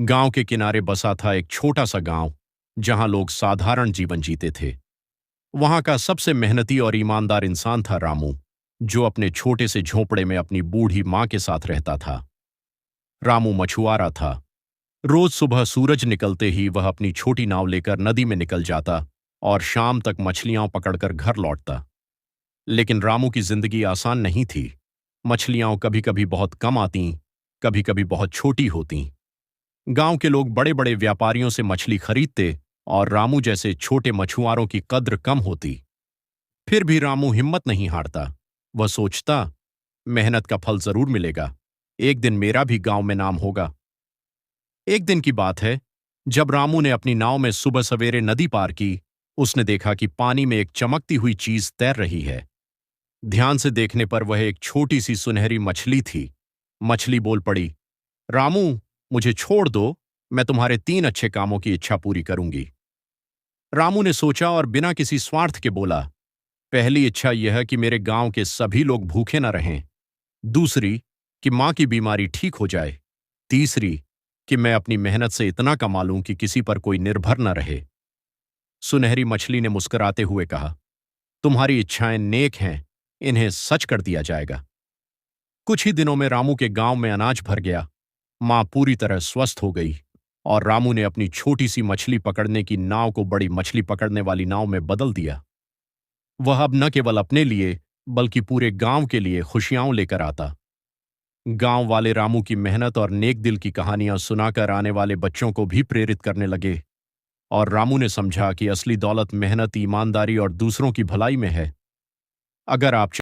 गांव के किनारे बसा था एक छोटा सा गांव, जहां लोग साधारण जीवन जीते थे। वहां का सबसे मेहनती और ईमानदार इंसान था रामू, जो अपने छोटे से झोंपड़े में अपनी बूढ़ी मां के साथ रहता था। रामू मछुआरा था। रोज सुबह सूरज निकलते ही वह अपनी छोटी नाव लेकर नदी में निकल जाता और शाम तक मछलियां पकड़कर घर लौटता। लेकिन रामू की जिंदगी आसान नहीं थी। मछलियां कभी कभी बहुत कम आती, कभी कभी बहुत छोटी होती। गांव के लोग बड़े बड़े व्यापारियों से मछली खरीदते और रामू जैसे छोटे मछुआरों की कद्र कम होती। फिर भी रामू हिम्मत नहीं हारता। वह सोचता, मेहनत का फल जरूर मिलेगा। एक दिन मेरा भी गांव में नाम होगा। एक दिन की बात है, जब रामू ने अपनी नाव में सुबह सवेरे नदी पार की, उसने देखा कि पानी में एक चमकती हुई चीज तैर रही है। ध्यान से देखने पर वह एक छोटी सी सुनहरी मछली थी। मछली बोल पड़ी, रामू, मुझे छोड़ दो, मैं तुम्हारे 3 अच्छे कामों की इच्छा पूरी करूंगी। रामू ने सोचा और बिना किसी स्वार्थ के बोला, पहली इच्छा यह कि मेरे गांव के सभी लोग भूखे न रहें। दूसरी, कि मां की बीमारी ठीक हो जाए। तीसरी, कि मैं अपनी मेहनत से इतना कमा लूं कि किसी पर कोई निर्भर न रहे। सुनहरी मछली ने मुस्कुराते हुए कहा, तुम्हारी इच्छाएं नेक हैं, इन्हें सच कर दिया जाएगा। कुछ ही दिनों में रामू के गांव में अनाज भर गया। मां पूरी तरह स्वस्थ हो गई और रामू ने अपनी छोटी सी मछली पकड़ने की नाव को बड़ी मछली पकड़ने वाली नाव में बदल दिया। वह अब न केवल अपने लिए बल्कि पूरे गांव के लिए खुशियां लेकर आता। गांव वाले रामू की मेहनत और नेक दिल की कहानियां सुनाकर आने वाले बच्चों को भी प्रेरित करने लगे और रामू ने समझा कि असली दौलत मेहनत, ईमानदारी और दूसरों की भलाई में है। अगर आप